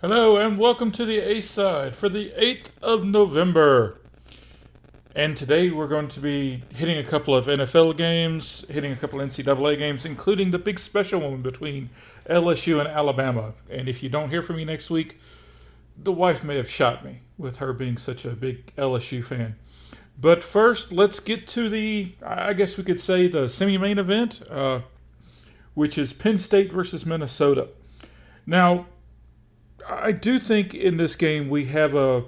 Hello and welcome to the A side for the 8th of November. And today we're going to be hitting a couple of NFL games, hitting a couple of NCAA games, including the big special one between LSU and Alabama. And if you don't hear from me next week, the wife may have shot me with her being such a big LSU fan. But first, let's get to I guess we could say, the semi main event, which is Penn State versus Minnesota. Now, I do think in this game we have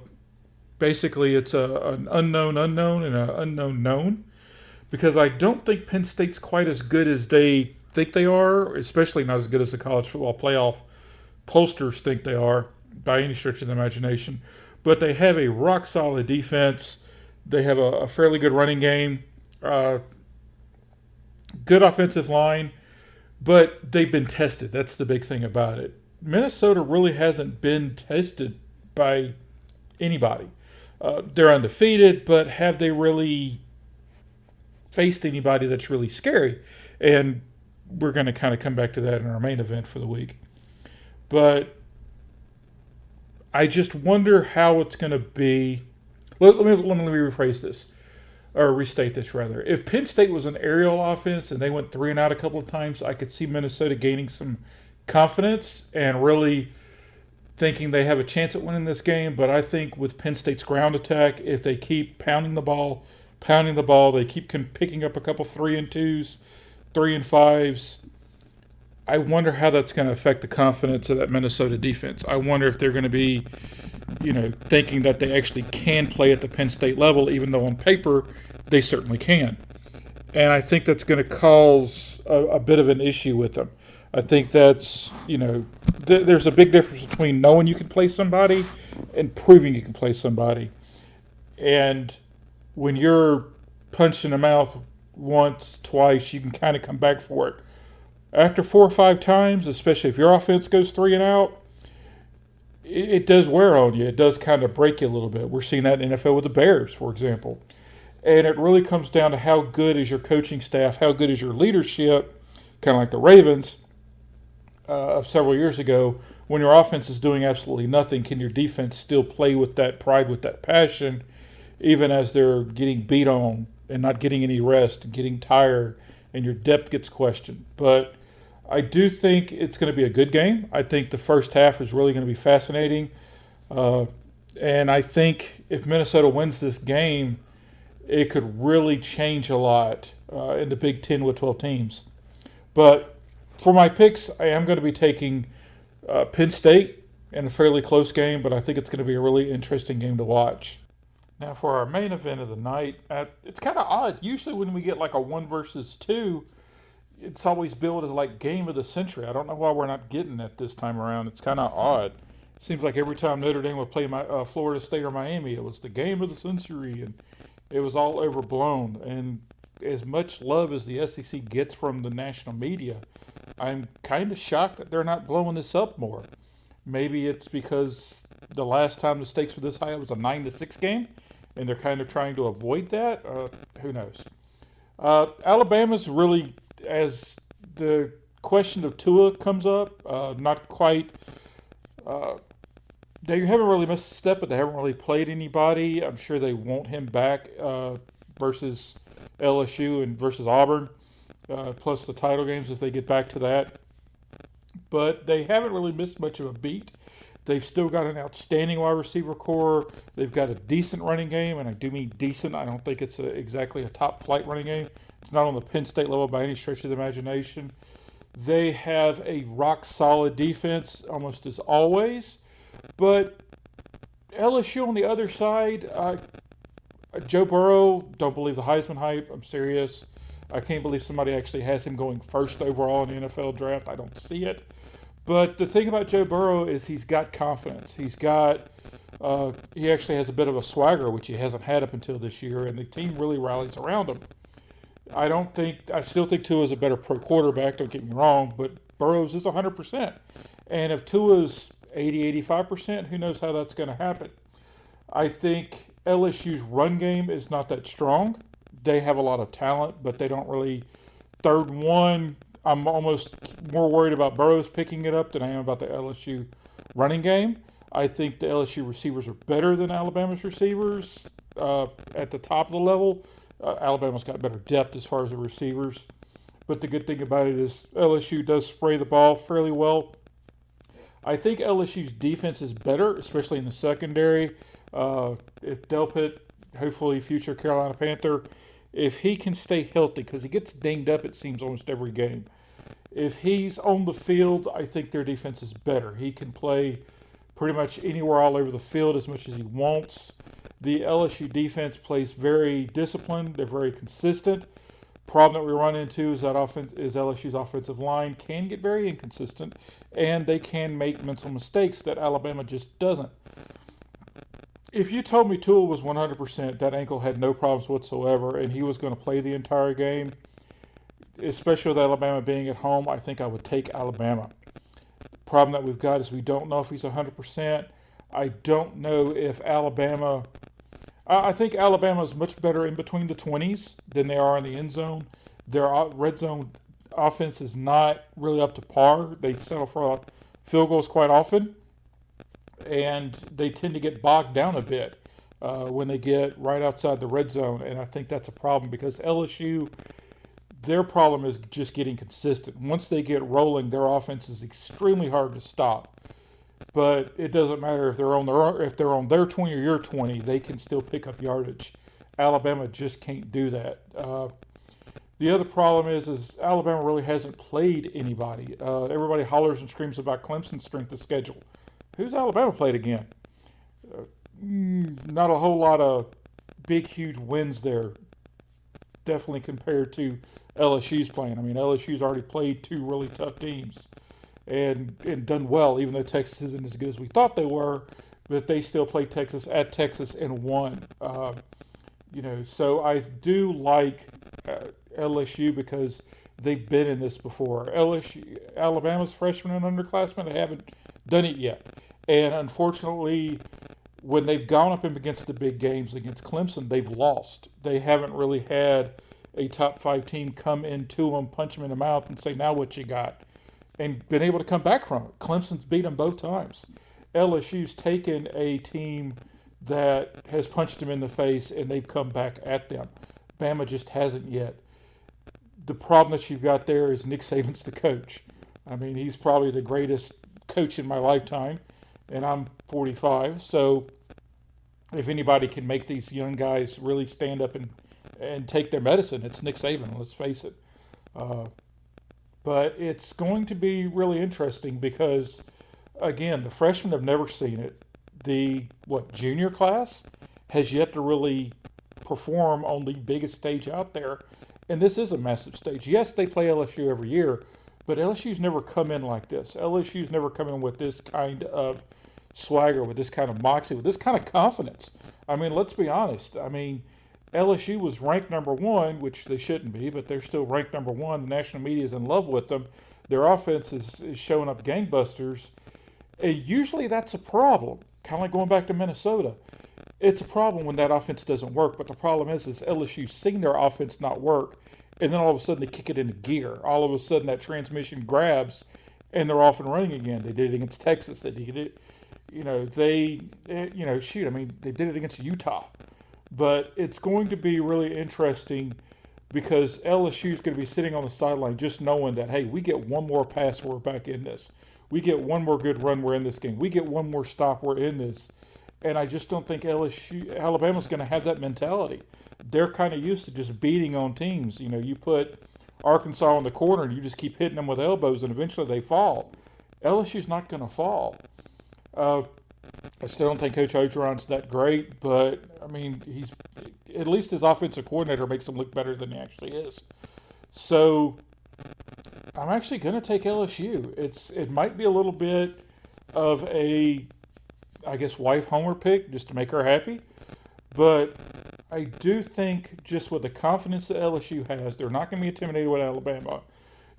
basically it's an unknown unknown and an unknown known, because I don't think Penn State's quite as good as they think they are, especially not as good as the college football playoff pollsters think they are by any stretch of the imagination. But they have a rock solid defense. They have a fairly good running game, good offensive line, but they've been tested. That's the big thing about it. Minnesota really hasn't been tested by anybody. They're undefeated, but have they really faced anybody that's really scary? And we're going to kind of come back to that in our main event for the week. But I just wonder how it's going to be. Let me rephrase this, or restate this rather. If Penn State was an aerial offense and they went 3 and out a couple of times, I could see Minnesota gaining some confidence and really thinking they have a chance at winning this game. But I think with Penn State's ground attack, if they keep pounding the ball, they keep picking up a couple 3-and-2s, 3-and-5s. I wonder how that's going to affect the confidence of that Minnesota defense. I wonder if they're going to be, thinking that they actually can play at the Penn State level, even though on paper they certainly can. And I think that's going to cause a bit of an issue with them. I think that's, there's a big difference between knowing you can play somebody and proving you can play somebody. And when you're punched in the mouth once, twice, you can kind of come back for it. After 4 or 5 times, especially if your offense goes 3 and out, it does wear on you. It does kind of break you a little bit. We're seeing that in the NFL with the Bears, for example. And it really comes down to how good is your coaching staff, how good is your leadership, kind of like the Ravens of several years ago. When your offense is doing absolutely nothing, can your defense still play with that pride, with that passion, even as they're getting beat on and not getting any rest and getting tired and your depth gets questioned? But I do think it's going to be a good game. I think the first half is really going to be fascinating. And I think if Minnesota wins this game, it could really change a lot in the Big Ten with 12 teams. But for my picks, I am going to be taking Penn State in a fairly close game, but I think it's going to be a really interesting game to watch. Now, for our main event of the night, it's kind of odd. Usually when we get like a 1 versus 2, it's always billed as like game of the century. I don't know why we're not getting that this time around. It's kind of odd. It seems like every time Notre Dame would play Florida State or Miami, it was the game of the century, and it was all overblown. And as much love as the SEC gets from the national media, I'm kind of shocked that they're not blowing this up more. Maybe it's because the last time the stakes were this high, it was a 9-6 game, and they're kind of trying to avoid that. Who knows? Alabama's really, as the question of Tua comes up, not quite. They haven't really missed a step, but they haven't really played anybody. I'm sure they want him back versus LSU and versus Auburn, plus the title games if they get back to that. But they haven't really missed much of a beat. They've still got an outstanding wide receiver core. They've got a decent running game, and I do mean decent. I don't think it's exactly a top-flight running game. It's not on the Penn State level by any stretch of the imagination. They have a rock-solid defense, almost as always. But LSU on the other side, Joe Burrow, don't believe the Heisman hype. I'm serious. I can't believe somebody actually has him going first overall in the NFL draft. I don't see it. But the thing about Joe Burrow is he's got confidence. He actually has a bit of a swagger, which he hasn't had up until this year, and the team really rallies around him. I still think Tua is a better pro quarterback, don't get me wrong, but Burrow's is 100%. And if Tua's 80, 85%, who knows how that's going to happen. I think LSU's run game is not that strong. They have a lot of talent, but they don't really. Third one, I'm almost more worried about Burrows picking it up than I am about the LSU running game. I think the LSU receivers are better than Alabama's receivers at the top of the level. Alabama's got better depth as far as the receivers. But the good thing about it is LSU does spray the ball fairly well. I think LSU's defense is better, especially in the secondary. If Delpit, hopefully future Carolina Panther, if he can stay healthy, because he gets dinged up, it seems, almost every game. If he's on the field, I think their defense is better. He can play pretty much anywhere all over the field as much as he wants. The LSU defense plays very disciplined. They're very consistent. Problem that we run into is that LSU's offensive line can get very inconsistent, and they can make mental mistakes that Alabama just doesn't. If you told me Tua was 100%, that ankle had no problems whatsoever, and he was going to play the entire game, especially with Alabama being at home, I think I would take Alabama. The problem that we've got is we don't know if he's 100%. I don't know if Alabama... I think Alabama is much better in between the 20s than they are in the end zone. Their red zone offense is not really up to par. They settle for field goals quite often, and they tend to get bogged down a bit when they get right outside the red zone, and I think that's a problem because LSU, their problem is just getting consistent. Once they get rolling, their offense is extremely hard to stop. But it doesn't matter if they're on their 20 or your 20, they can still pick up yardage. Alabama just can't do that. The other problem is Alabama really hasn't played anybody. Everybody hollers and screams about Clemson's strength of schedule. Who's Alabama played again? Not a whole lot of big, huge wins there. Definitely compared to LSU's playing. I mean, LSU's already played two really tough teams. And done well, even though Texas isn't as good as we thought they were, but they still played Texas at Texas and won. So I do like LSU because they've been in this before. Alabama's freshmen and underclassmen, they haven't done it yet. And unfortunately, when they've gone up against the big games against Clemson, they've lost. They haven't really had a top 5 team come into them, punch them in the mouth, and say, now what you got? And been able to come back from it. Clemson's beat them both times. LSU's taken a team that has punched them in the face, and they've come back at them. Bama just hasn't yet. The problem that you've got there is Nick Saban's the coach. I mean, he's probably the greatest coach in my lifetime, and I'm 45. So if anybody can make these young guys really stand up and take their medicine, it's Nick Saban, let's face it. But it's going to be really interesting because, again, the freshmen have never seen it. The, junior class has yet to really perform on the biggest stage out there. And this is a massive stage. Yes, they play LSU every year, but LSU's never come in like this. LSU's never come in with this kind of swagger, with this kind of moxie, with this kind of confidence. I mean, let's be honest. I mean, LSU was ranked number 1, which they shouldn't be, but they're still ranked number 1. The national media is in love with them. Their offense is showing up gangbusters. And usually that's a problem, kind of like going back to Minnesota. It's a problem when that offense doesn't work, but the problem is LSU's seen their offense not work, and then all of a sudden they kick it into gear. All of a sudden that transmission grabs, and they're off and running again. They did it against Texas. They did it, they did it against Utah. But it's going to be really interesting because LSU is going to be sitting on the sideline just knowing that, hey, we get one more pass, we're back in this. We get one more good run, we're in this game. We get one more stop, we're in this. And I just don't think Alabama's going to have that mentality. They're kind of used to just beating on teams. You put Arkansas in the corner and you just keep hitting them with elbows and eventually they fall. LSU's not going to fall. I still don't think Coach Orgeron's that great, but, I mean, he's at least his offensive coordinator makes him look better than he actually is. So I'm actually going to take LSU. It might be a little bit of a, wife homer pick just to make her happy, but I do think just with the confidence that LSU has, they're not going to be intimidated with Alabama.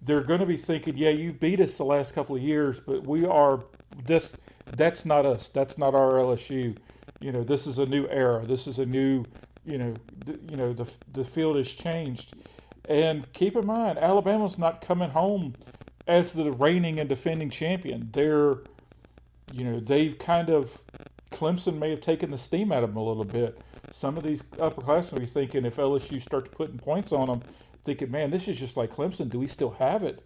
They're going to be thinking, yeah, you beat us the last couple of years, but we are just... That's not us. That's not our LSU. This is a new era. This is a new, the field has changed. And keep in mind, Alabama's not coming home as the reigning and defending champion. They're, they've kind of, Clemson may have taken the steam out of them a little bit. Some of these upperclassmen are thinking if LSU starts putting points on them, thinking, man, this is just like Clemson. Do we still have it?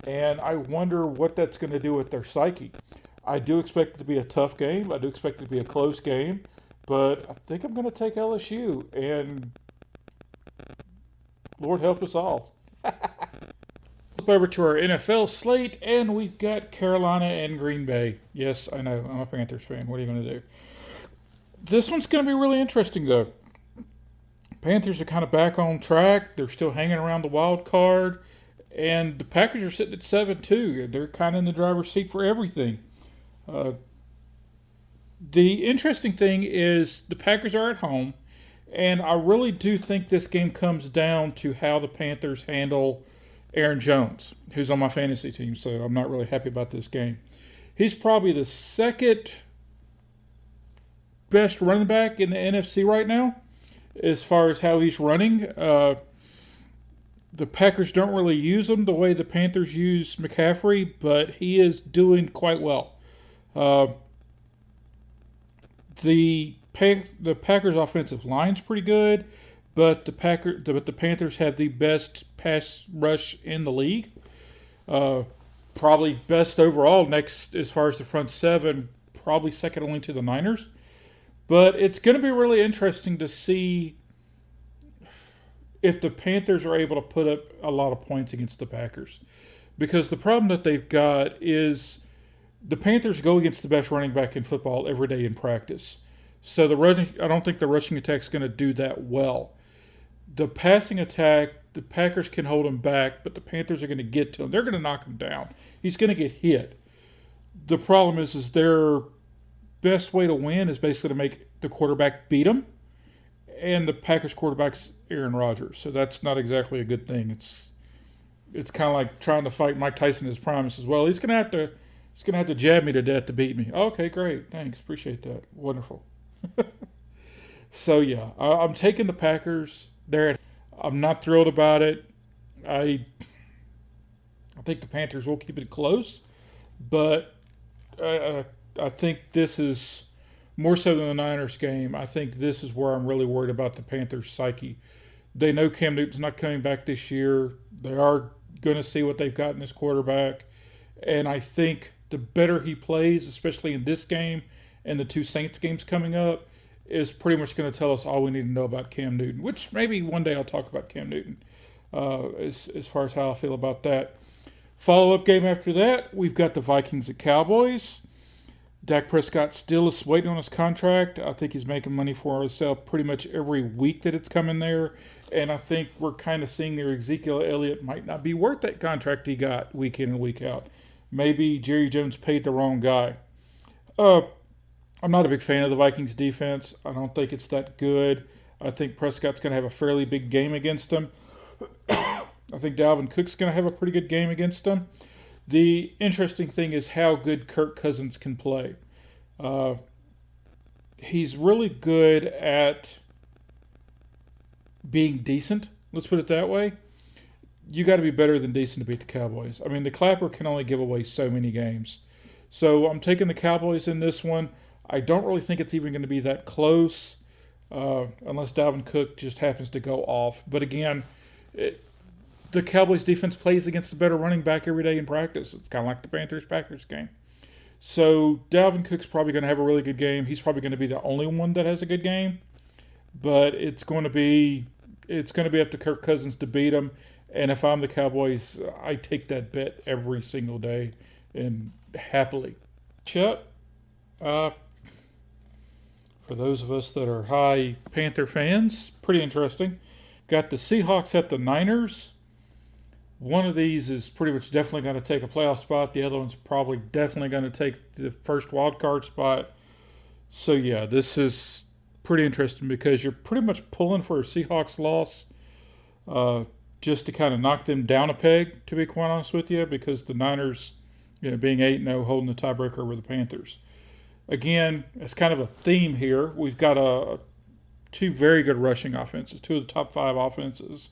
And I wonder what that's going to do with their psyche. I do expect it to be a tough game. I do expect it to be a close game. But I think I'm going to take LSU. And Lord help us all. Flip over to our NFL slate, and we've got Carolina and Green Bay. Yes, I know. I'm a Panthers fan. What are you going to do? This one's going to be really interesting, though. Panthers are kind of back on track. They're still hanging around the wild card. And the Packers are sitting at 7-2. They're kind of in the driver's seat for everything. The interesting thing is the Packers are at home. And I really do think this game comes down to how the Panthers handle Aaron Jones, who's on my fantasy team. So I'm not really happy about this game. He's probably the second best running back in the NFC right now as far as how he's running. The Packers don't really use him the way the Panthers use McCaffrey, but he is doing quite well. The Packers' offensive line's pretty good, but the Panthers have the best pass rush in the league. Probably best overall next as far as the front seven, probably second only to the Niners. But it's going to be really interesting to see if the Panthers are able to put up a lot of points against the Packers. Because the problem that they've got is the Panthers go against the best running back in football every day in practice. So I don't think the rushing attack is going to do that well. The passing attack, the Packers can hold him back, but the Panthers are going to get to him. They're going to knock him down. He's going to get hit. The problem is their best way to win is basically to make the quarterback beat him. And the Packers quarterback's Aaron Rodgers, so that's not exactly a good thing. It's kind of like trying to fight Mike Tyson in his prime. As well, he's gonna have to jab me to death to beat me. Okay, great, thanks, appreciate that, wonderful. So yeah, I'm taking the Packers there. I'm not thrilled about it. I think the Panthers will keep it close, but I think this is more so than the Niners game. I think this is where I'm really worried about the Panthers' psyche. They know Cam Newton's not coming back this year. They are going to see what they've got in this quarterback. And I think the better he plays, especially in this game and the two Saints games coming up, is pretty much going to tell us all we need to know about Cam Newton, which maybe one day I'll talk about Cam Newton as far as how I feel about that. Follow-up game after that, we've got the Vikings at Cowboys. Dak Prescott still is waiting on his contract. I think he's making money for himself pretty much every week that it's coming there. And I think we're kind of seeing that Ezekiel Elliott might not be worth that contract he got week in and week out. Maybe Jerry Jones paid the wrong guy. I'm not a big fan of the Vikings defense. I don't think it's that good. I think Prescott's going to have a fairly big game against them. I think Dalvin Cook's going to have a pretty good game against them. The interesting thing is how good Kirk Cousins can play. He's really good at being decent. Let's put it that way. You got to be better than decent to beat the Cowboys. I mean, the Clapper can only give away so many games. So I'm taking the Cowboys in this one. I don't really think it's even going to be that close unless Dalvin Cook just happens to go off. But again, the Cowboys defense plays against a better running back every day in practice. It's kind of like the Panthers-Packers game. So Dalvin Cook's probably going to have a really good game. He's probably going to be the only one that has a good game. But it's going to be up to Kirk Cousins to beat him. And if I'm the Cowboys, I take that bet every single day and happily. Chuck, for those of us that are high Panther fans, pretty interesting. Got the Seahawks at the Niners. One of these is pretty much definitely going to take a playoff spot. The other one's probably definitely going to take the first wild card spot. So, yeah, this is pretty interesting because you're pretty much pulling for a Seahawks loss just to kind of knock them down a peg, to be quite honest with you, because the Niners, being 8-0, holding the tiebreaker over the Panthers. Again, it's kind of a theme here. We've got two very good rushing offenses, two of the top 5 offenses,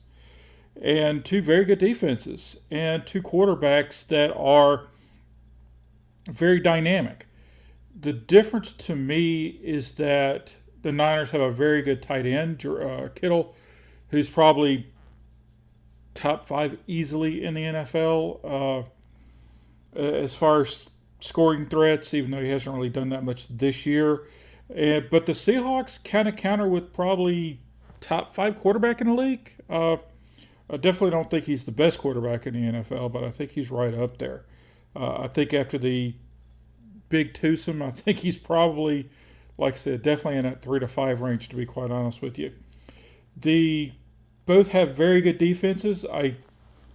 and two very good defenses, and two quarterbacks that are very dynamic. The difference to me is that the Niners have a very good tight end, Kittle, who's probably top five easily in the NFL as far as scoring threats, even though he hasn't really done that much this year. But the Seahawks kind of counter with probably top five quarterback in the league. I definitely don't think he's the best quarterback in the NFL, but I think he's right up there. I think after the big twosome, I think he's probably, like I said, definitely in that 3 to 5 range, to be quite honest with you. The both have very good defenses. I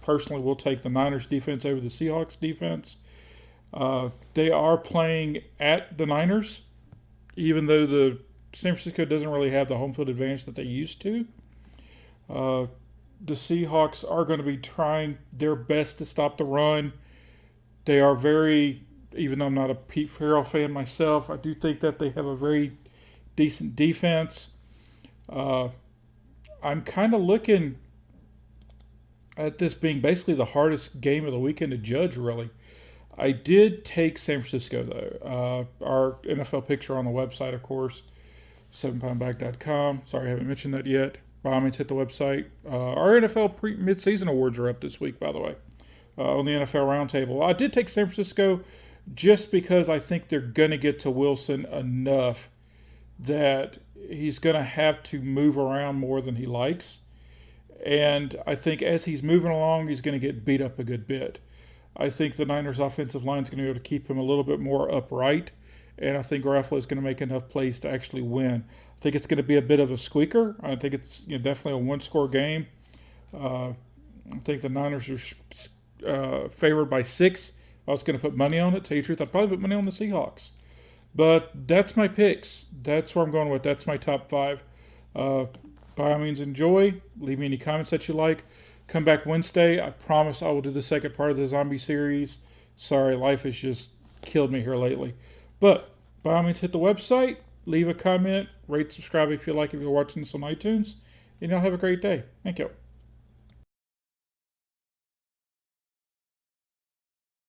personally will take the Niners defense over the Seahawks defense. They are playing at the Niners, even though the San Francisco doesn't really have the home field advantage that they used to. The Seahawks are going to be trying their best to stop the run. They are very, even though I'm not a Pete Farrell fan myself, I do think that they have a very decent defense. I'm kind of looking at this being basically the hardest game of the weekend to judge, really. I did take San Francisco, though. Our NFL picture on the website, of course, 7poundbag.com. Sorry, I haven't mentioned that yet. By all means, hit the website. Our NFL mid-season awards are up this week, by the way, on the NFL Roundtable. I did take San Francisco just because I think they're going to get to Wilson enough that he's going to have to move around more than he likes. And I think as he's moving along, he's going to get beat up a good bit. I think the Niners' offensive line is going to be able to keep him a little bit more upright. And I think Garoppolo is going to make enough plays to actually win. I think it's going to be a bit of a squeaker. I think it's definitely a one-score game. I think the Niners are favored by 6. I was going to put money on it. To tell you the truth, I'd probably put money on the Seahawks. But that's my picks. That's where I'm going with. That's my top 5. By all means, enjoy. Leave me any comments that you like. Come back Wednesday. I promise I will do the second part of the zombie series. Sorry, life has just killed me here lately. But by all means, hit the website. Leave a comment. Rate, subscribe if you like, if you're watching this on iTunes. And y'all have a great day. Thank you.